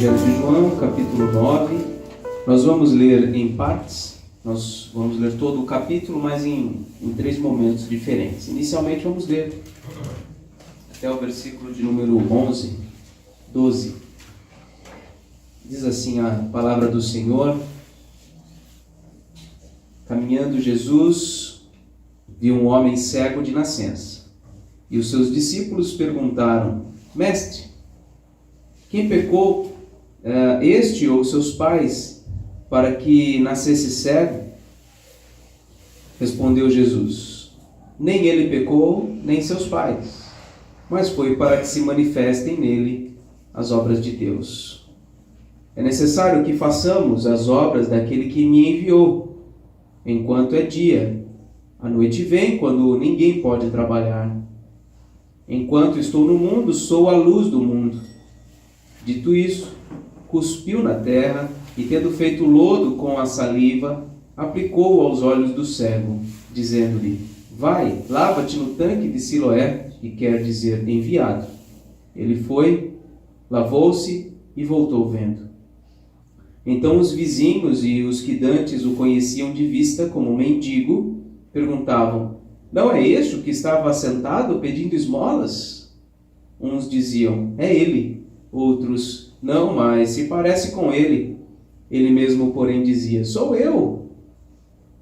Evangelho de João, capítulo 9. Nós vamos ler em partes, nós vamos ler todo o capítulo, mas em 3 momentos diferentes. Inicialmente vamos ler até o versículo de número 12. Diz assim a palavra do Senhor: caminhando Jesus, viu um homem cego de nascença, e os seus discípulos perguntaram: Mestre, quem pecou, este ou seus pais, para que nascesse cego? Respondeu Jesus: nem ele pecou, nem seus pais, mas foi para que se manifestem nele as obras de Deus. É necessário que façamos as obras daquele que me enviou, enquanto é dia. A noite vem, quando ninguém pode trabalhar. Enquanto estou no mundo, sou a luz do mundo. Dito isso, cuspiu na terra e, tendo feito lodo com a saliva, aplicou-o aos olhos do cego, dizendo-lhe: vai, lava-te no tanque de Siloé, que quer dizer enviado. Ele foi, lavou-se e voltou vendo. Então os vizinhos e os que dantes o conheciam de vista como mendigo perguntavam: não é este o que estava assentado pedindo esmolas? Uns diziam: é ele. Outros: não, mas se parece com ele. Ele mesmo, porém, dizia: sou eu.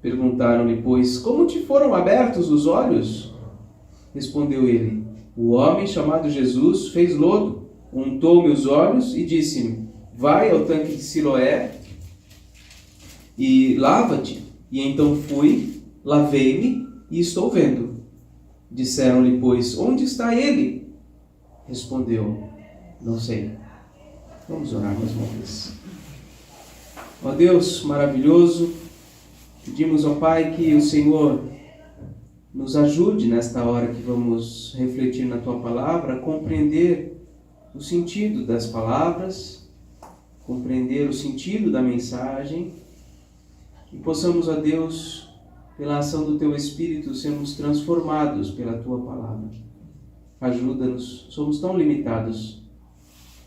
Perguntaram-lhe, pois, como te foram abertos os olhos? Respondeu ele: o homem chamado Jesus fez lodo, untou-me os olhos e disse-me: vai ao tanque de Siloé e lava-te. E então fui, lavei-me e estou vendo. Disseram-lhe, pois, onde está ele? Respondeu: não sei. Vamos orar mais uma vez. Ó Deus maravilhoso, pedimos ao Pai que o Senhor nos ajude nesta hora que vamos refletir na Tua Palavra, a compreender o sentido das palavras, compreender o sentido da mensagem, e possamos, ó Deus, pela ação do Teu Espírito, sermos transformados pela Tua Palavra. Ajuda-nos, somos tão limitados.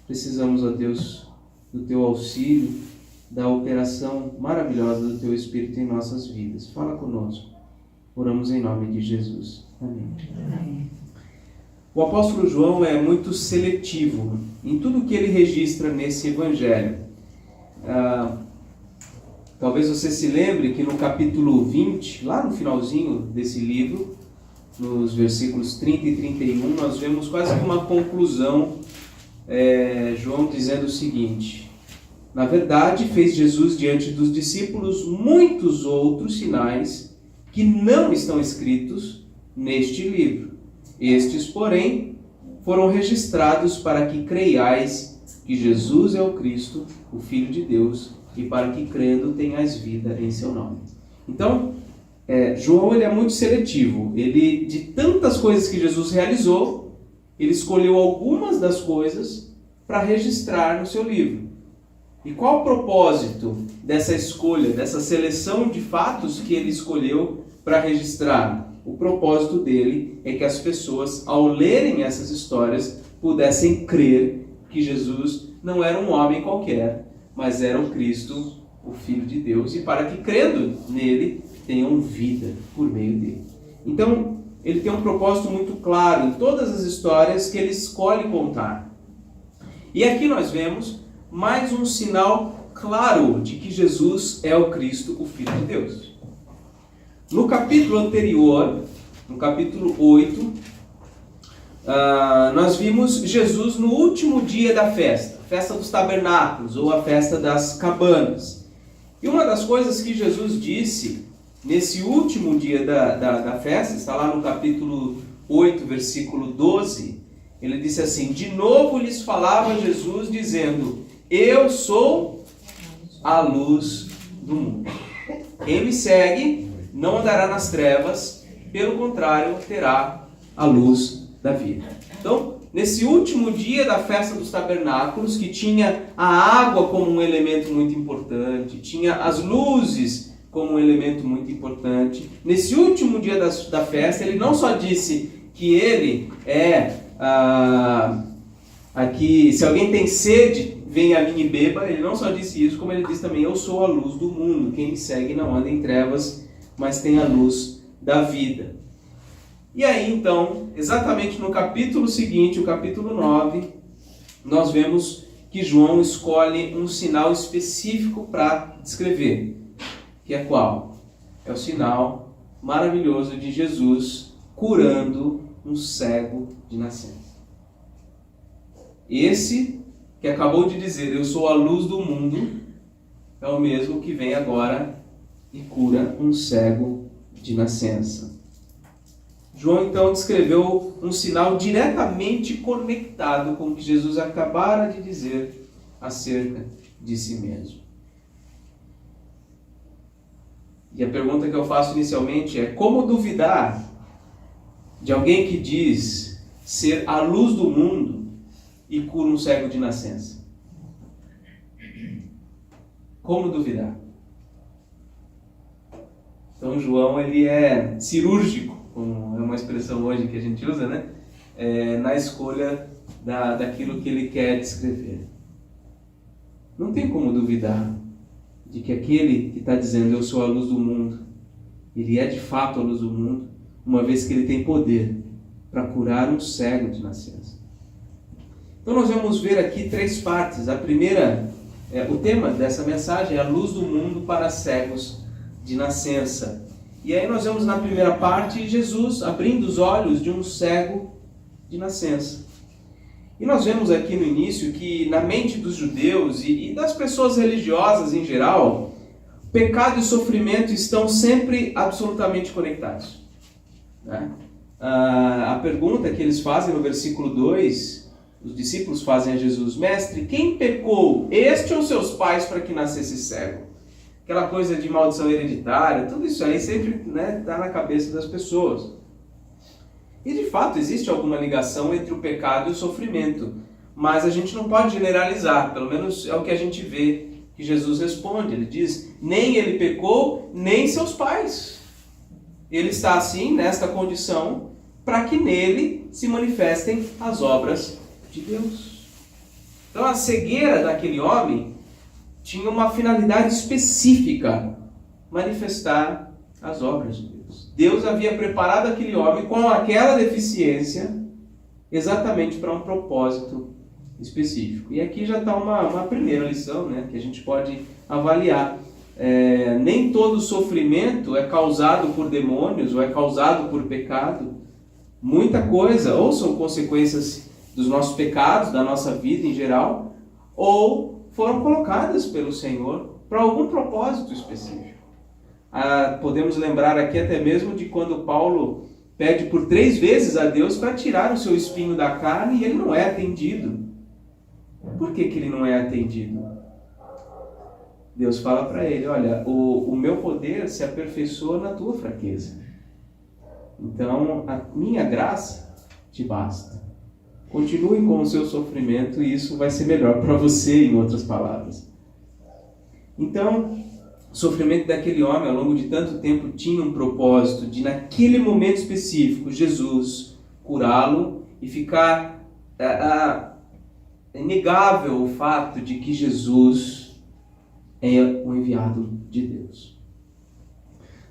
Precisamos, ó Deus, do Teu auxílio, da operação maravilhosa do Teu Espírito em nossas vidas. Fala conosco. Oramos em nome de Jesus. Amém. Amém. O apóstolo João é muito seletivo em tudo que ele registra nesse evangelho. Talvez você se lembre que no capítulo 20, lá no finalzinho desse livro, nos versículos 30 e 31, nós vemos quase que uma conclusão, João dizendo o seguinte: na verdade, fez Jesus diante dos discípulos muitos outros sinais que não estão escritos neste livro. Estes, porém, foram registrados para que creiais que Jesus é o Cristo, o Filho de Deus, e para que, crendo, tenhais vida em seu nome. Então, João ele é muito seletivo. Ele, de tantas coisas que Jesus realizou, ele escolheu algumas das coisas para registrar no seu livro. E qual o propósito dessa escolha, dessa seleção de fatos que ele escolheu para registrar? O propósito dele é que as pessoas, ao lerem essas histórias, pudessem crer que Jesus não era um homem qualquer, mas era o Cristo, o Filho de Deus, e para que, crendo nele, tenham vida por meio dele. Então, ele tem um propósito muito claro em todas as histórias que ele escolhe contar. E aqui nós vemos mais um sinal claro de que Jesus é o Cristo, o Filho de Deus. No capítulo anterior, no capítulo 8, nós vimos Jesus no último dia da festa, a festa dos tabernáculos ou a festa das cabanas. E uma das coisas que Jesus disse nesse último dia da festa, está lá no capítulo 8, versículo 12, ele disse assim: de novo lhes falava Jesus dizendo: eu sou a luz do mundo. Quem me segue não andará nas trevas, pelo contrário, terá a luz da vida. Então, nesse último dia da festa dos tabernáculos, que tinha a água como um elemento muito importante, tinha as luzes como um elemento muito importante, nesse último dia da festa, ele não só disse que ele é aqui, se alguém tem sede, venha a mim e beba, ele não só disse isso, como ele disse também, eu sou a luz do mundo, quem me segue não anda em trevas, mas tem a luz da vida. E aí então, exatamente no capítulo seguinte, o capítulo 9, nós vemos que João escolhe um sinal específico para descrever, que é qual? É o sinal maravilhoso de Jesus curando um cego de nascença. Esse que acabou de dizer, eu sou a luz do mundo, é o mesmo que vem agora e cura um cego de nascença. João então descreveu um sinal diretamente conectado com o que Jesus acabara de dizer acerca de si mesmo. E a pergunta que eu faço inicialmente é: como duvidar de alguém que diz ser a luz do mundo e cura um cego de nascença? Como duvidar? Então João ele é cirúrgico, como é uma expressão hoje que a gente usa, né? Na escolha daquilo que ele quer descrever. Não tem como duvidar de que aquele que está dizendo eu sou a luz do mundo, ele é de fato a luz do mundo, uma vez que ele tem poder para curar um cego de nascença. Então nós vamos ver aqui 3 partes. A primeira, o tema dessa mensagem é a luz do mundo para cegos de nascença. E aí nós vemos na primeira parte Jesus abrindo os olhos de um cego de nascença. E nós vemos aqui no início que na mente dos judeus e das pessoas religiosas em geral, pecado e sofrimento estão sempre absolutamente conectados, né? A pergunta que eles fazem no versículo 2, os discípulos fazem a Jesus: Mestre, quem pecou, este ou seus pais, para que nascesse cego? Aquela coisa de maldição hereditária, tudo isso aí sempre está na cabeça das pessoas. E de fato existe alguma ligação entre o pecado e o sofrimento, mas a gente não pode generalizar, pelo menos é o que a gente vê que Jesus responde. Ele diz: nem ele pecou, nem seus pais. Ele está assim, nesta condição, para que nele se manifestem as obras de Deus. Então a cegueira daquele homem tinha uma finalidade específica: manifestar as obras de Deus. Deus havia preparado aquele homem com aquela deficiência exatamente para um propósito específico. E aqui já está uma primeira lição, né, que a gente pode avaliar. Nem todo sofrimento é causado por demônios ou é causado por pecado. Muita coisa ou são consequências dos nossos pecados, da nossa vida em geral, ou foram colocadas pelo Senhor para algum propósito específico. Podemos lembrar aqui até mesmo de quando Paulo pede por 3 vezes a Deus para tirar o seu espinho da carne e ele não é atendido. Por que ele não é atendido? Deus fala para ele: olha, o meu poder se aperfeiçoa na tua fraqueza. Então, a minha graça te basta. Continue com o seu sofrimento e isso vai ser melhor para você, em outras palavras. Então, o sofrimento daquele homem ao longo de tanto tempo tinha um propósito de, naquele momento específico, Jesus curá-lo e ficar inegável o fato de que Jesus é o enviado de Deus.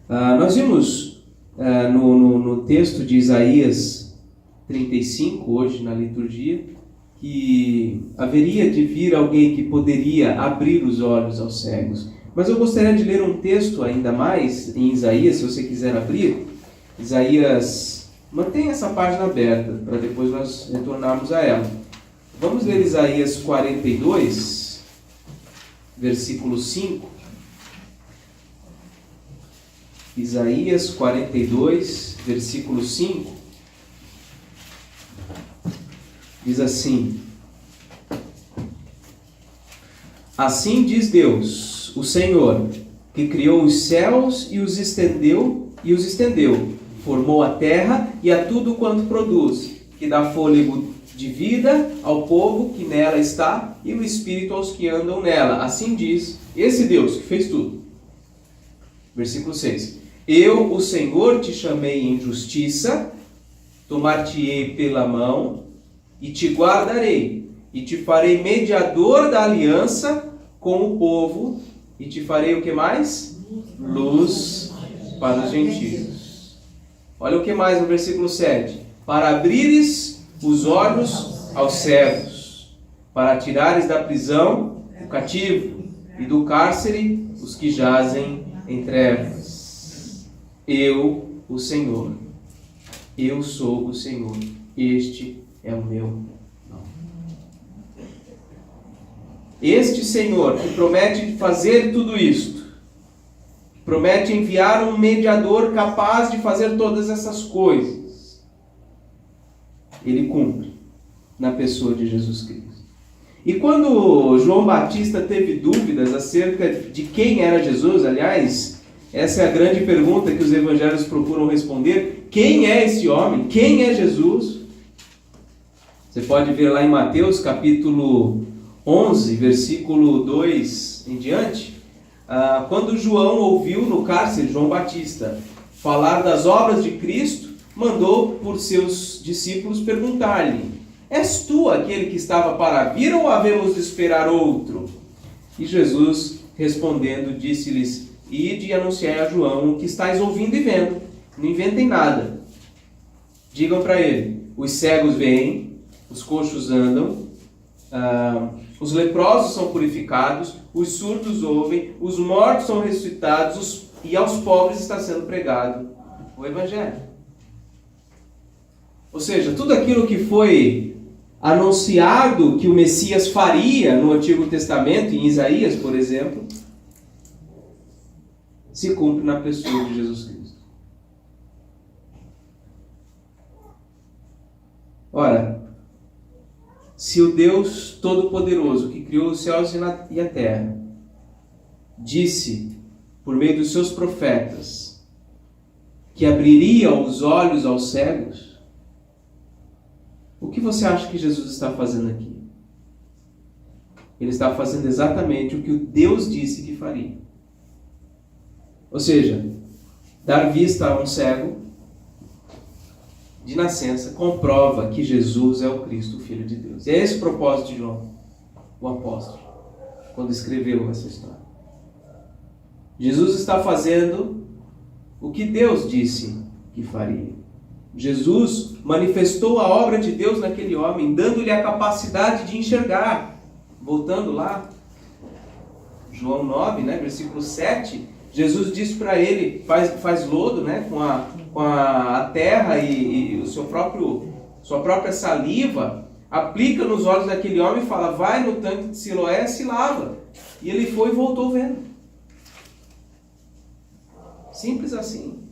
Nós vimos no texto de Isaías 35, hoje na liturgia, que haveria de vir alguém que poderia abrir os olhos aos cegos. Mas eu gostaria de ler um texto ainda mais em Isaías, se você quiser abrir. Isaías, mantenha essa página aberta, para depois nós retornarmos a ela. Vamos ler Isaías 42, versículo 5. Isaías 42, versículo 5. Diz assim: Assim diz Deus, o Senhor, que criou os céus e os estendeu, formou a terra e a tudo quanto produz, que dá fôlego de vida ao povo que nela está e o espírito aos que andam nela. Assim diz esse Deus que fez tudo. Versículo 6. Eu, o Senhor, te chamei em justiça, tomar-te-ei pela mão e te guardarei. e te farei mediador da aliança com o povo, e te farei o que mais? Luz para os gentios. Olha o que mais no versículo 7. Para abrires os olhos aos cegos, para tirares da prisão o cativo, e do cárcere os que jazem em trevas. Eu, o Senhor, eu sou o Senhor, este é o meu nome. Este Senhor que promete fazer tudo isto, promete enviar um mediador capaz de fazer todas essas coisas, ele cumpre na pessoa de Jesus Cristo. E quando João Batista teve dúvidas acerca de quem era Jesus, aliás, essa é a grande pergunta que os evangelhos procuram responder: quem é esse homem? Quem é Jesus? Você pode ver lá em Mateus capítulo 11, versículo 2 em diante, quando João ouviu no cárcere, João Batista, falar das obras de Cristo, mandou por seus discípulos perguntar-lhe: és tu aquele que estava para vir ou havemos de esperar outro? E Jesus, respondendo, disse-lhes: ide e anunciai a João o que estáis ouvindo e vendo. Não inventem nada. Digam para ele: os cegos veem, os coxos andam, os leprosos são purificados, os surdos ouvem, os mortos são ressuscitados e aos pobres está sendo pregado o Evangelho. Ou seja, tudo aquilo que foi anunciado que o Messias faria no Antigo Testamento, em Isaías, por exemplo, se cumpre na pessoa de Jesus Cristo. Ora, se o Deus Todo-Poderoso, que criou os céus e a terra, disse, por meio dos seus profetas, que abriria os olhos aos cegos, o que você acha que Jesus está fazendo aqui? Ele está fazendo exatamente o que o Deus disse que faria. Ou seja, dar vista a um cego de nascença comprova que Jesus é o Cristo, o Filho de Deus. E é esse o propósito de João, o apóstolo, quando escreveu essa história. Jesus está fazendo o que Deus disse que faria. Jesus manifestou a obra de Deus naquele homem, dando-lhe a capacidade de enxergar. Voltando lá, João 9, versículo 7, Jesus disse para ele: faz lodo, com a terra e o sua própria saliva, aplica nos olhos daquele homem e fala: vai no tanque de Siloé, se lava. E ele foi e voltou vendo. Simples assim.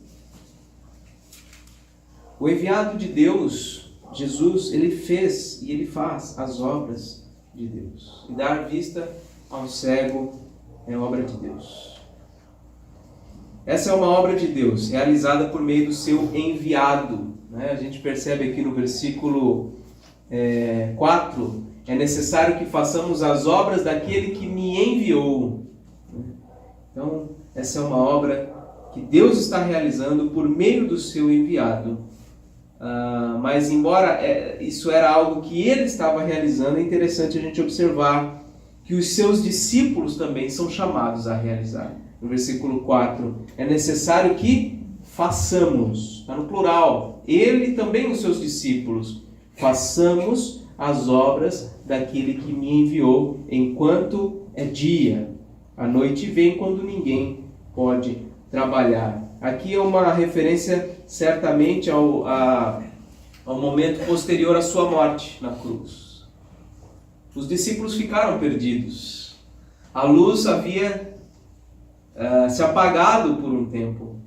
O enviado de Deus, Jesus, ele fez e ele faz as obras de Deus. E dar vista a um cego é obra de Deus. Essa é uma obra de Deus, realizada por meio do seu enviado. A gente percebe aqui no versículo 4, é necessário que façamos as obras daquele que me enviou. Então, essa é uma obra que Deus está realizando por meio do seu enviado. Mas embora isso era algo que ele estava realizando, é interessante a gente observar que os seus discípulos também são chamados a realizar. No versículo 4, é necessário que façamos, está no plural, ele e também os seus discípulos, façamos as obras daquele que me enviou enquanto é dia. A noite vem quando ninguém pode trabalhar. Aqui é uma referência certamente ao momento posterior à sua morte na cruz. Os discípulos ficaram perdidos. A luz havia se apagado por um tempo,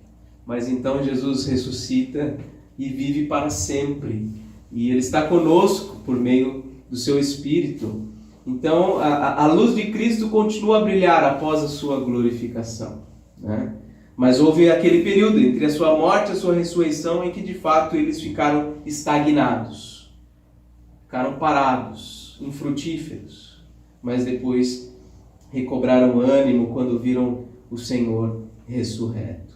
mas então Jesus ressuscita e vive para sempre. E Ele está conosco por meio do seu Espírito. Então a luz de Cristo continua a brilhar após a sua glorificação, Mas houve aquele período entre a sua morte e a sua ressurreição em que de fato eles ficaram estagnados, ficaram parados, infrutíferos, mas depois recobraram ânimo quando viram o Senhor ressurreto.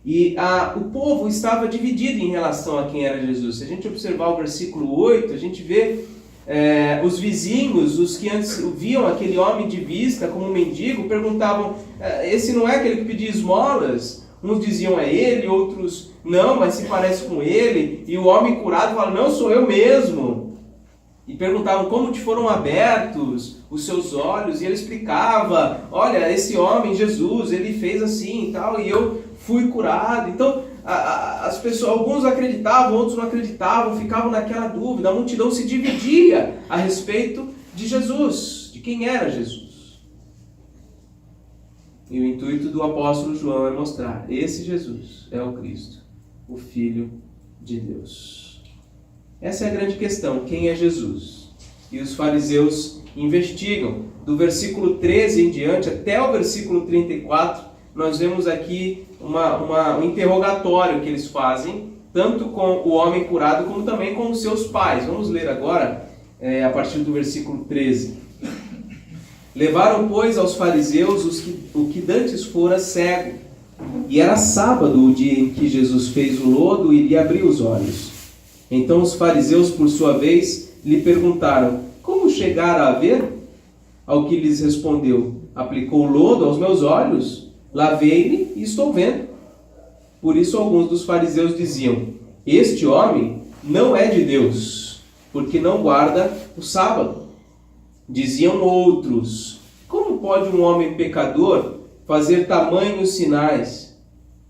E o povo estava dividido em relação a quem era Jesus. Se a gente observar o versículo 8, a gente vê Os vizinhos, os que antes viam aquele homem de vista como um mendigo, perguntavam, esse não é aquele que pedia esmolas? Uns diziam é ele, outros não, mas se parece com ele. E o homem curado fala, não, sou eu mesmo. E perguntavam como te foram abertos os seus olhos. E ele explicava, olha, esse homem, Jesus, ele fez assim e tal, e eu fui curado. Então, as pessoas, alguns acreditavam, outros não acreditavam, ficavam naquela dúvida. A multidão se dividia a respeito de Jesus, de quem era Jesus. E o intuito do apóstolo João é mostrar, esse Jesus é o Cristo, o Filho de Deus. Essa é a grande questão, quem é Jesus? E os fariseus investigam. Do versículo 13 em diante até o versículo 34, nós vemos aqui um interrogatório que eles fazem, tanto com o homem curado como também com os seus pais. Vamos ler agora, a partir do versículo 13. Levaram, pois, aos fariseus o que dantes fora cego. E era sábado o dia em que Jesus fez o lodo e lhe abriu os olhos. Então os fariseus, por sua vez, lhe perguntaram, como chegar a ver? Ao que lhes respondeu, aplicou lodo aos meus olhos, lavei-me e estou vendo. Por isso alguns dos fariseus diziam, este homem não é de Deus, porque não guarda o sábado. Diziam outros, como pode um homem pecador fazer tamanhos sinais?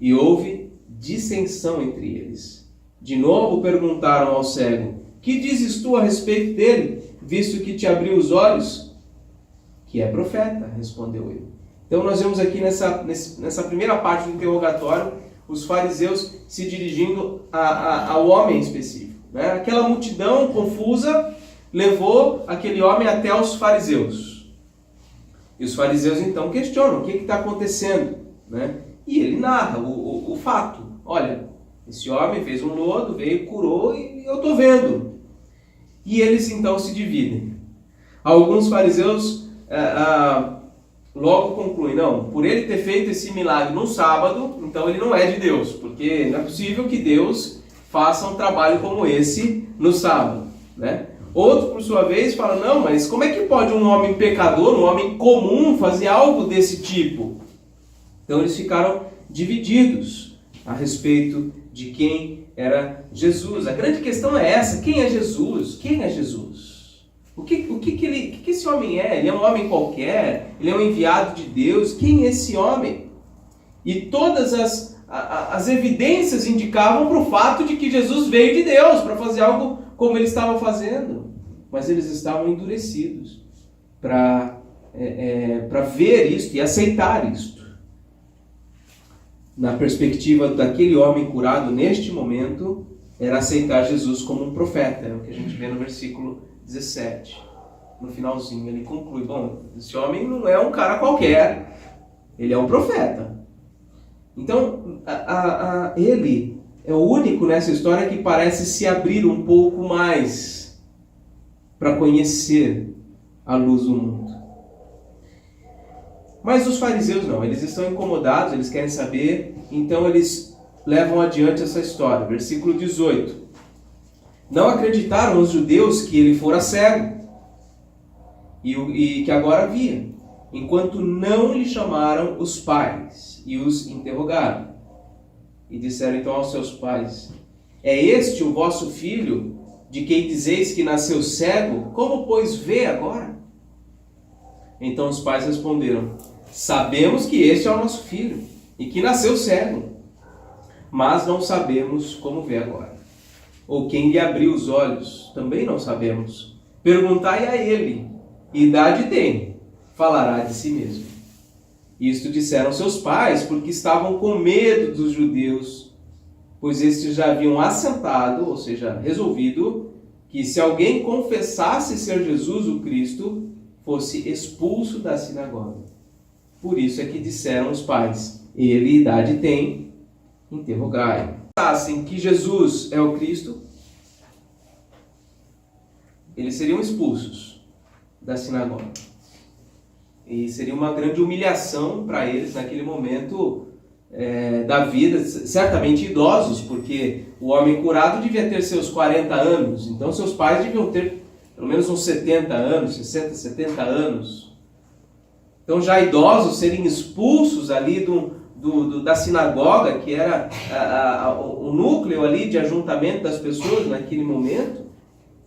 E houve dissensão entre eles. De novo perguntaram ao cego, que dizes tu a respeito dele, visto que te abriu os olhos? Que é profeta, respondeu ele. Então nós vemos aqui nessa primeira parte do interrogatório, os fariseus se dirigindo ao homem específico. Né? Aquela multidão confusa levou aquele homem até os fariseus. E os fariseus então questionam o que está acontecendo. Né? E ele narra o fato. Olha, esse homem fez um lodo, veio, curou e eu estou vendo. E eles então se dividem. Alguns fariseus logo concluem, não, por ele ter feito esse milagre no sábado, então ele não é de Deus, porque não é possível que Deus faça um trabalho como esse no sábado. Né? Outros, por sua vez, falam, não, mas como é que pode um homem pecador, um homem comum, fazer algo desse tipo? Então eles ficaram divididos a respeito de quem era Jesus. A grande questão é essa, quem é Jesus? Quem é Jesus? O que esse homem é? Ele é um homem qualquer? Ele é um enviado de Deus? Quem é esse homem? E todas as evidências indicavam para o fato de que Jesus veio de Deus para fazer algo como ele estava fazendo. Mas eles estavam endurecidos para ver isto e aceitar isto. Na perspectiva daquele homem curado neste momento, era aceitar Jesus como um profeta. É o que a gente vê no versículo 17. No finalzinho ele conclui, bom, esse homem não é um cara qualquer, ele é um profeta. Então, ele é o único nessa história que parece se abrir um pouco mais para conhecer a luz do mundo. Mas os fariseus não, eles estão incomodados, eles querem saber, então eles levam adiante essa história. Versículo 18. Não acreditaram os judeus que ele fora cego e que agora via, enquanto não lhe chamaram os pais e os interrogaram. E disseram então aos seus pais, é este o vosso filho, de quem dizeis que nasceu cego? Como, pois, vê agora? Então os pais responderam, sabemos que este é o nosso filho, e que nasceu cego, mas não sabemos como vê agora. Ou quem lhe abriu os olhos, também não sabemos. Perguntai a ele, idade tem, falará de si mesmo. Isto disseram seus pais, porque estavam com medo dos judeus, pois estes já haviam assentado, ou seja, resolvido, que se alguém confessasse ser Jesus o Cristo, fosse expulso da sinagoga. Por isso é que disseram os pais, ele idade tem, interrogai. Se que Jesus é o Cristo, eles seriam expulsos da sinagoga. E seria uma grande humilhação para eles naquele momento da vida, certamente idosos, porque o homem curado devia ter seus 40 anos, então seus pais deviam ter pelo menos uns 70 anos, 60, 70 anos. Então já idosos serem expulsos ali da sinagoga, que era o núcleo ali de ajuntamento das pessoas naquele momento,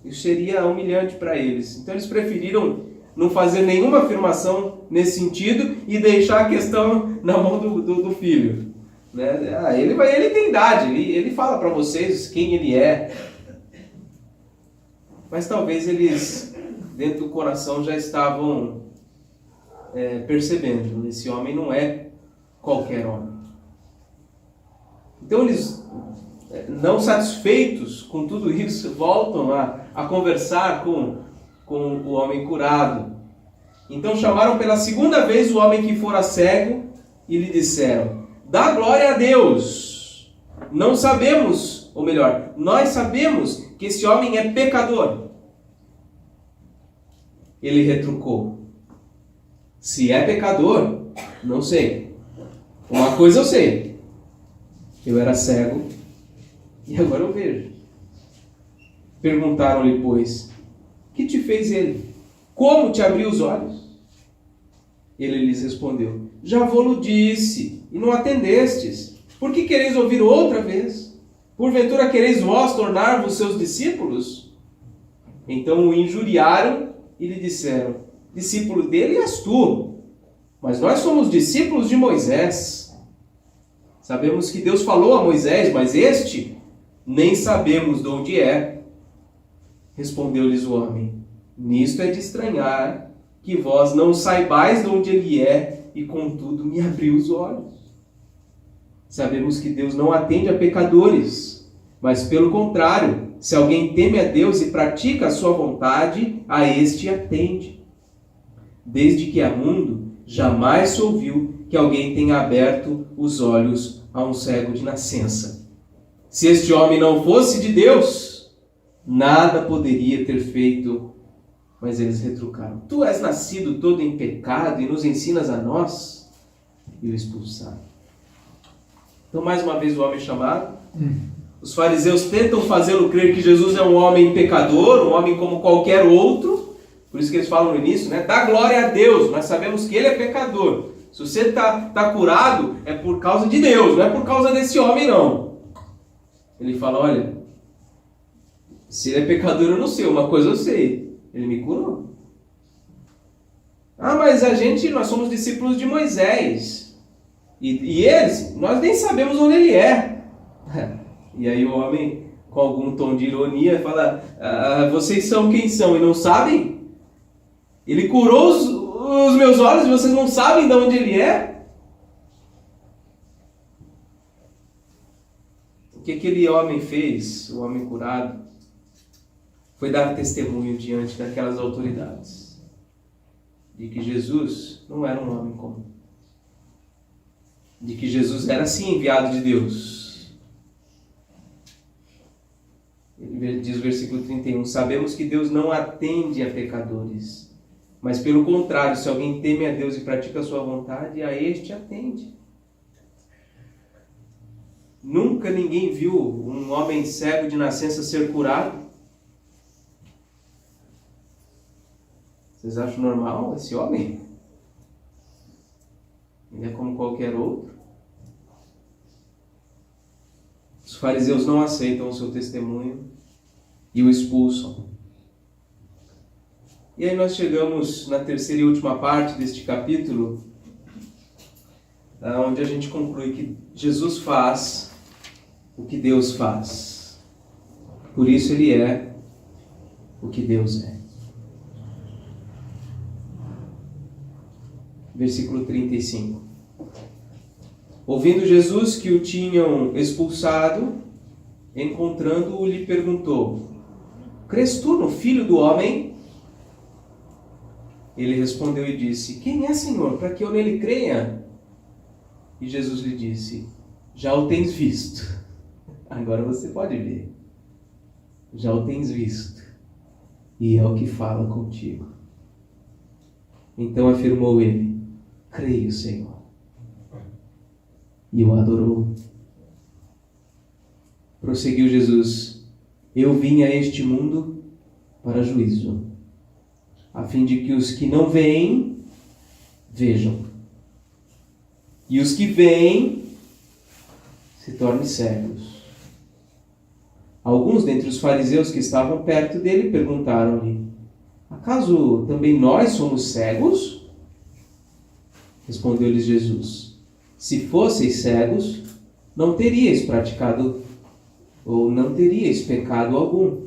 isso seria humilhante para eles. Então eles preferiram não fazer nenhuma afirmação nesse sentido e deixar a questão na mão do filho. Né? Ele tem idade, ele fala para vocês quem ele é. Mas talvez eles, dentro do coração, já estavam percebendo, esse homem não é qualquer homem. Então eles, não satisfeitos com tudo isso, voltam a conversar com o homem curado. Então chamaram pela segunda vez o homem que fora cego e lhe disseram: dá glória a Deus. Não sabemos, ou melhor, nós sabemos que esse homem é pecador. Ele retrucou: se é pecador, não sei. Uma coisa eu sei: eu era cego e agora eu vejo. Perguntaram-lhe, pois: que te fez ele? Como te abriu os olhos? Ele lhes respondeu: já vou-lo disse, e não atendestes. Por que quereis ouvir outra vez? Porventura quereis vós tornar-vos seus discípulos? Então o injuriaram e lhe disseram: discípulo dele és tu, mas nós somos discípulos de Moisés. Sabemos que Deus falou a Moisés, mas este nem sabemos de onde é. Respondeu-lhes o homem: nisto é de estranhar que vós não saibais de onde ele é, e contudo me abriu os olhos. Sabemos que Deus não atende a pecadores, mas pelo contrário, se alguém teme a Deus e pratica a sua vontade, a este atende. Desde que há mundo, jamais se ouviu que alguém tenha aberto os olhos a um cego de nascença. Se este homem não fosse de Deus, nada poderia ter feito. Mas eles retrucaram: tu és nascido todo em pecado e nos ensinas a nós? E o expulsaram. Então mais uma vez o homem chamado. Os fariseus tentam fazê-lo crer que Jesus é um homem pecador, um homem como qualquer outro. Por isso que eles falam no início, né? Dá glória a Deus, nós sabemos que ele é pecador. Se você está curado, é por causa de Deus, não é por causa desse homem não. Ele fala: olha, se ele é pecador eu não sei, uma coisa eu sei. Ele me curou. Ah, mas nós somos discípulos de Moisés. E eles, nós nem sabemos onde ele é. E aí o homem, com algum tom de ironia, fala: vocês são quem são e não sabem? Ele curou os meus olhos e vocês não sabem de onde ele é? O que aquele homem fez, o homem curado, foi dar testemunho diante daquelas autoridades de que Jesus não era um homem comum, de que Jesus era sim enviado de Deus. Ele diz o versículo 31: sabemos que Deus não atende a pecadores, mas pelo contrário, se alguém teme a Deus e pratica a sua vontade, a este atende. Nunca ninguém viu um homem cego de nascença ser curado. Vocês acham normal esse homem? Ele é como qualquer outro. Os fariseus não aceitam o seu testemunho e o expulsam. E aí nós chegamos na terceira e última parte deste capítulo, onde a gente conclui que Jesus faz o que Deus faz. Por isso ele é o que Deus é. Versículo 35. Ouvindo Jesus que o tinham expulsado, encontrando-o, lhe perguntou: crês tu no Filho do Homem? Ele respondeu e disse: quem é, Senhor, para que eu nele creia? E Jesus lhe disse: já o tens visto. Agora você pode ver. Já o tens visto. E é o que fala contigo. Então afirmou ele: creio, Senhor. E o adorou. Prosseguiu Jesus: eu vim a este mundo para juízo, a fim de que os que não veem, vejam, e os que veem se tornem cegos. Alguns dentre os fariseus que estavam perto dele perguntaram-lhe: acaso também nós somos cegos? Respondeu-lhes Jesus: se fosseis cegos, não teríeis praticado ou não teríeis pecado algum.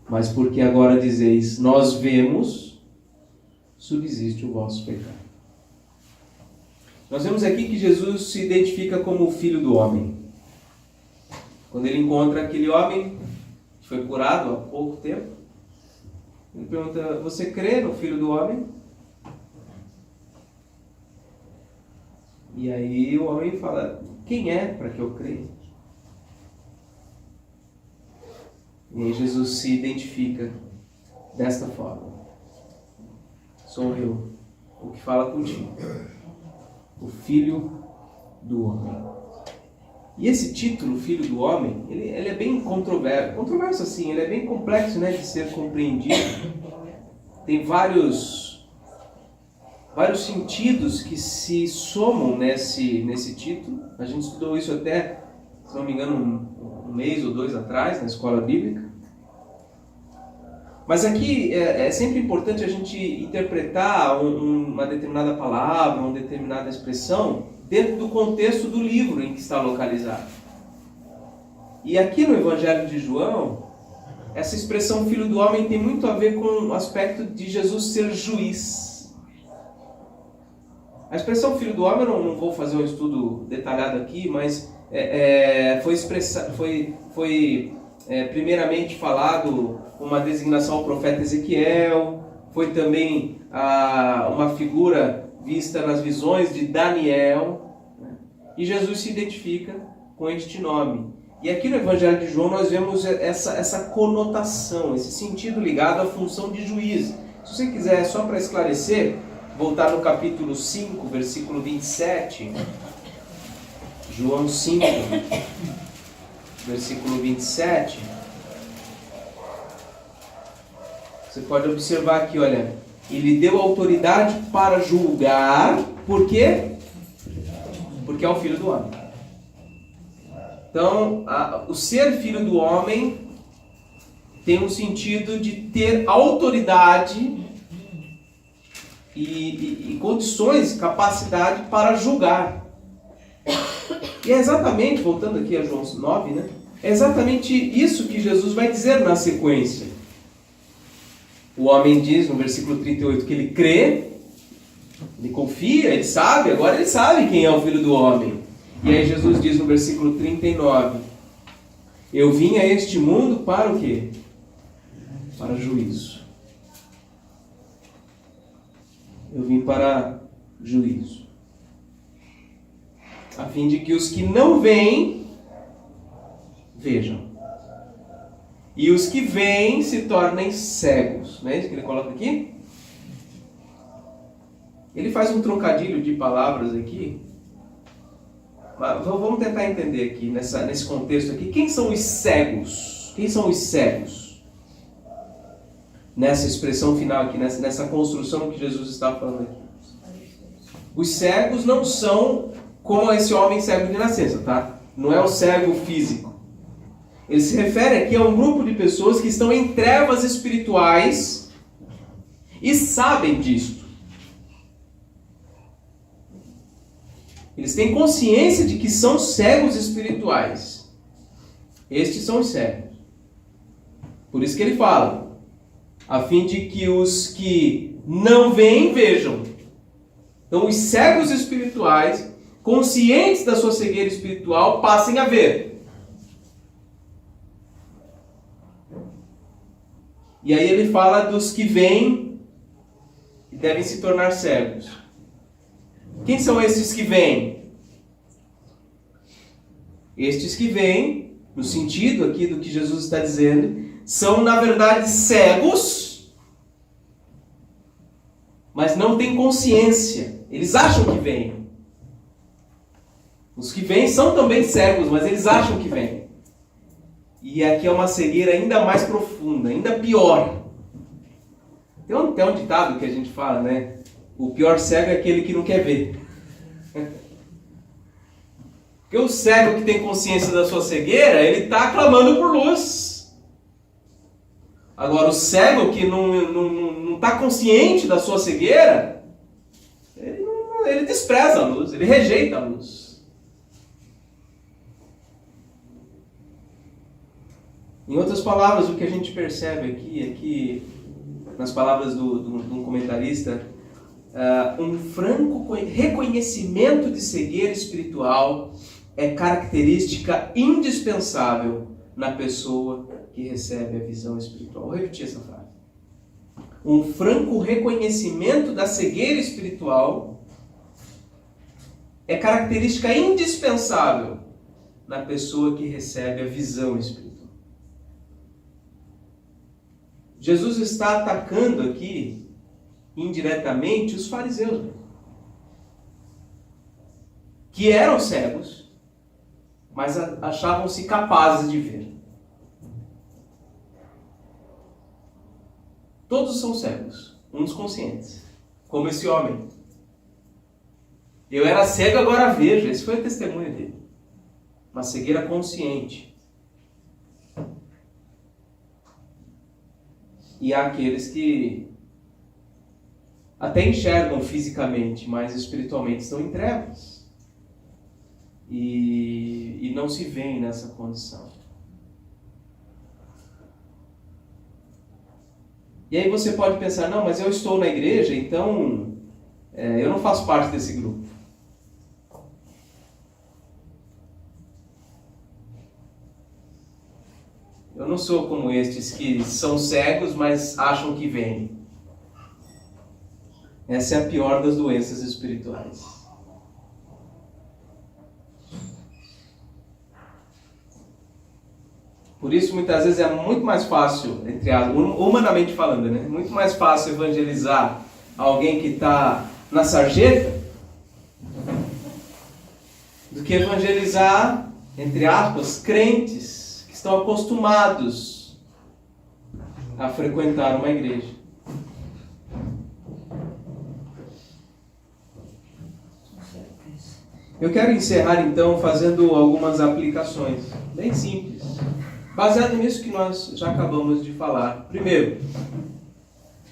Mas porque agora dizeis, nós vemos, subsiste o vosso pecado. Nós vemos aqui que Jesus se identifica como o Filho do Homem. Quando ele encontra aquele homem que foi curado há pouco tempo, ele pergunta: você crê no Filho do Homem? E aí o homem fala: quem é para que eu creia? E aí Jesus se identifica desta forma: sou eu, o que fala contigo, o Filho do Homem. E esse título, Filho do Homem, ele é bem controverso assim, ele é bem complexo, né, de ser compreendido. Tem vários sentidos que se somam nesse título. A gente estudou isso até, se não me engano, um mês ou dois atrás, na escola bíblica. Mas aqui é sempre importante a gente interpretar uma determinada palavra, uma determinada expressão dentro do contexto do livro em que está localizado. E aqui no Evangelho de João, essa expressão Filho do Homem tem muito a ver com o aspecto de Jesus ser juiz. A expressão Filho do Homem, eu não vou fazer um estudo detalhado aqui, mas foi primeiramente falado uma designação ao profeta Ezequiel, foi também uma figura vista nas visões de Daniel, né? E Jesus se identifica com este nome. E aqui no Evangelho de João nós vemos essa conotação, esse sentido ligado à função de juiz. Se você quiser, só para esclarecer, voltar no capítulo 5, versículo 27, João 5, versículo 27, você pode observar aqui, olha, ele deu autoridade para julgar, por quê? Porque é o Filho do Homem. Então, o ser Filho do Homem tem um sentido de ter autoridade e condições, capacidade para julgar. E é exatamente, voltando aqui a João 9, né? É exatamente isso que Jesus vai dizer na sequência. O homem diz no versículo 38 que ele crê, ele confia, ele sabe, agora ele sabe quem é o Filho do Homem. E aí Jesus diz no versículo 39, eu vim a este mundo para o quê? Para juízo. Eu vim para juízo. A fim de que os que não veem, vejam. E os que veem se tornem cegos. Não é isso que ele coloca aqui? Ele faz um trocadilho de palavras aqui. Mas vamos tentar entender aqui, nesse contexto aqui. Quem são os cegos? Quem são os cegos? Nessa expressão final aqui, nessa construção que Jesus está falando aqui. Os cegos não são como esse homem cego de nascença, tá? Não é o cego físico. Ele se refere aqui a um grupo de pessoas que estão em trevas espirituais e sabem disto. Eles têm consciência de que são cegos espirituais. Estes são os cegos. Por isso que ele fala, a fim de que os que não veem, vejam. Então os cegos espirituais, conscientes da sua cegueira espiritual, passem a ver. E aí ele fala dos que veem e devem se tornar cegos. Quem são estes que veem? Estes que veem, no sentido aqui do que Jesus está dizendo, são na verdade cegos, mas não têm consciência. Eles acham que veem. Os que veem são também cegos, mas eles acham que veem. E aqui é uma cegueira ainda mais profunda, ainda pior. Tem um ditado que a gente fala, né? O pior cego é aquele que não quer ver. Porque o cego que tem consciência da sua cegueira, ele está clamando por luz. Agora, o cego que não está consciente da sua cegueira, ele despreza a luz, ele rejeita a luz. Em outras palavras, o que a gente percebe aqui é que, nas palavras de um comentarista, um franco reconhecimento de cegueira espiritual é característica indispensável na pessoa que recebe a visão espiritual. Vou repetir essa frase. Um franco reconhecimento da cegueira espiritual é característica indispensável na pessoa que recebe a visão espiritual. Jesus está atacando aqui, indiretamente, os fariseus, que eram cegos, mas achavam-se capazes de ver. Todos são cegos, uns conscientes, como esse homem. Eu era cego, agora vejo. Esse foi o testemunho dele. Uma cegueira consciente. E há aqueles que até enxergam fisicamente, mas espiritualmente estão em trevas. E não se veem nessa condição. E aí você pode pensar, não, mas eu estou na igreja, então eu não faço parte desse grupo. Eu não sou como estes que são cegos, mas acham que veem. Essa é a pior das doenças espirituais. Por isso, muitas vezes, é muito mais fácil, entre aspas, humanamente falando, né? Muito mais fácil evangelizar alguém que está na sarjeta do que evangelizar, entre aspas, crentes que estão acostumados a frequentar uma igreja. Eu quero encerrar, então, fazendo algumas aplicações bem simples, baseado nisso que nós já acabamos de falar. Primeiro,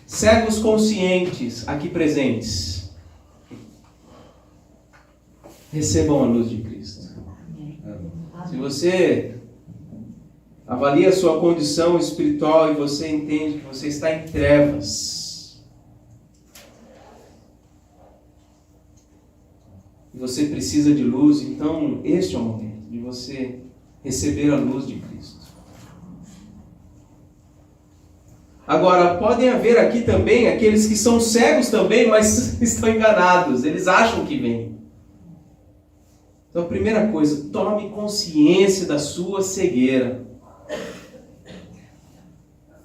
cegos conscientes aqui presentes, recebam a luz de Cristo. Se você avalia a sua condição espiritual e você entende que você está em trevas, e você precisa de luz, então este é o momento de você receber a luz de Cristo. Agora, podem haver aqui também aqueles que são cegos também, mas estão enganados. Eles acham que vêm. Então, a primeira coisa, tome consciência da sua cegueira.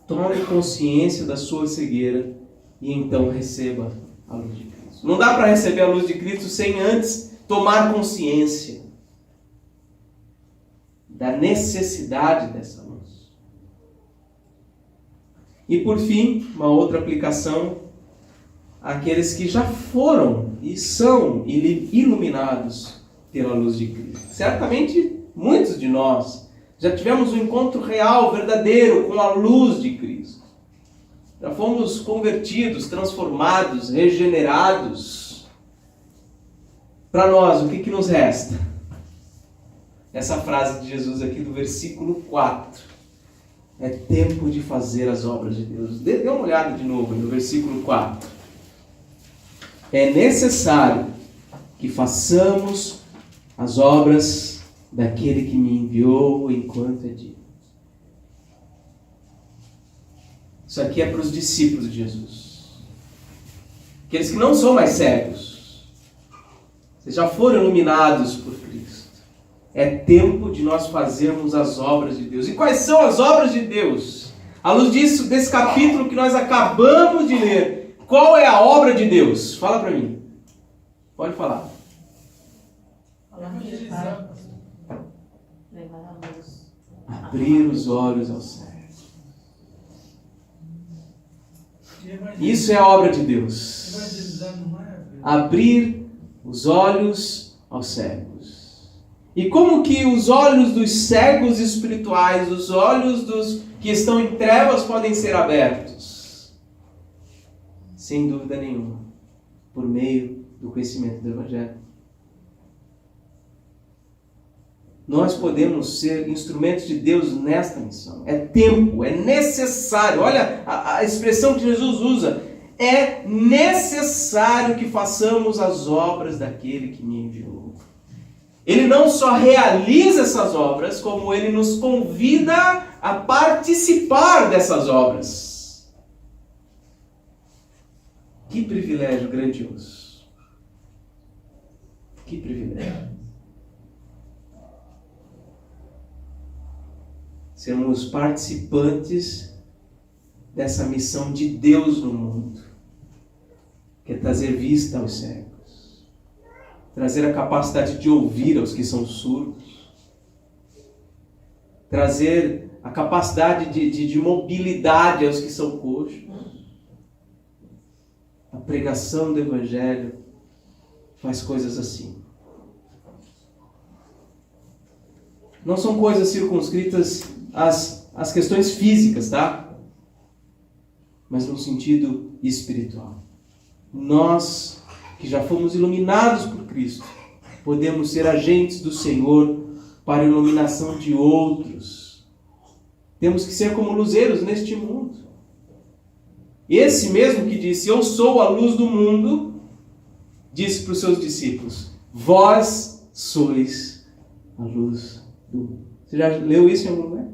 Tome consciência da sua cegueira e então receba a luz de Cristo. Não dá para receber a luz de Cristo sem antes tomar consciência da necessidade dessa luz. E por fim, uma outra aplicação, aqueles que já foram e são iluminados pela luz de Cristo. Certamente, muitos de nós já tivemos um encontro real, verdadeiro, com a luz de Cristo. Já fomos convertidos, transformados, regenerados. Para nós, o que nos resta? Essa frase de Jesus aqui do versículo 4. É tempo de fazer as obras de Deus. Dê uma olhada de novo no versículo 4. É necessário que façamos as obras daquele que me enviou enquanto é dia. Isso aqui é para os discípulos de Jesus. Aqueles que não são mais cegos. Vocês já foram iluminados por Cristo. É tempo de nós fazermos as obras de Deus. E quais são as obras de Deus? À luz disso, desse capítulo que nós acabamos de ler, qual é a obra de Deus? Fala para mim. Pode falar. Levar a luz. abrir os olhos aos cegos. Isso é a obra de Deus. Abrir os olhos aos cegos. E como que os olhos dos cegos espirituais, os olhos dos que estão em trevas podem ser abertos? Sem dúvida nenhuma, por meio do conhecimento do Evangelho. Nós podemos ser instrumentos de Deus nesta missão. É tempo, é necessário. Olha a expressão que Jesus usa. É necessário que façamos as obras daquele que me enviou. Ele não só realiza essas obras, como ele nos convida a participar dessas obras. Que privilégio grandioso. Que privilégio. Sermos participantes dessa missão de Deus no mundo, que é trazer vista aos cegos, trazer a capacidade de ouvir aos que são surdos, trazer a capacidade de mobilidade aos que são coxos. A pregação do Evangelho faz coisas assim. Não são coisas circunscritas às questões físicas, tá? Mas no sentido espiritual. Nós, que já fomos iluminados por Cristo, podemos ser agentes do Senhor para a iluminação de outros. Temos que ser como luzeiros neste mundo. Esse mesmo que disse, eu sou a luz do mundo, disse para os seus discípulos, vós sois a luz do mundo. Você já leu isso em algum lugar?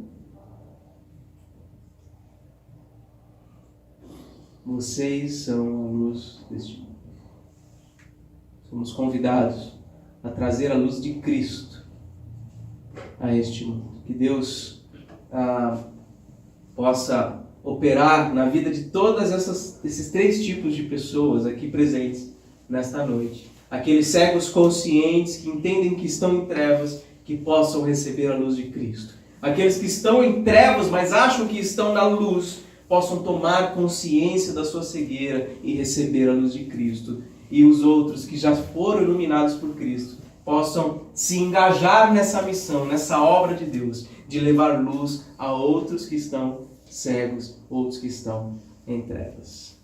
Vocês são a luz deste mundo. Somos convidados a trazer a luz de Cristo a este mundo. Que Deus possa operar na vida de todas esses três tipos de pessoas aqui presentes nesta noite. Aqueles cegos conscientes que entendem que estão em trevas, que possam receber a luz de Cristo. Aqueles que estão em trevas, mas acham que estão na luz, possam tomar consciência da sua cegueira e receber a luz de Cristo. E os outros que já foram iluminados por Cristo possam se engajar nessa missão, nessa obra de Deus, de levar luz a outros que estão cegos, outros que estão em trevas.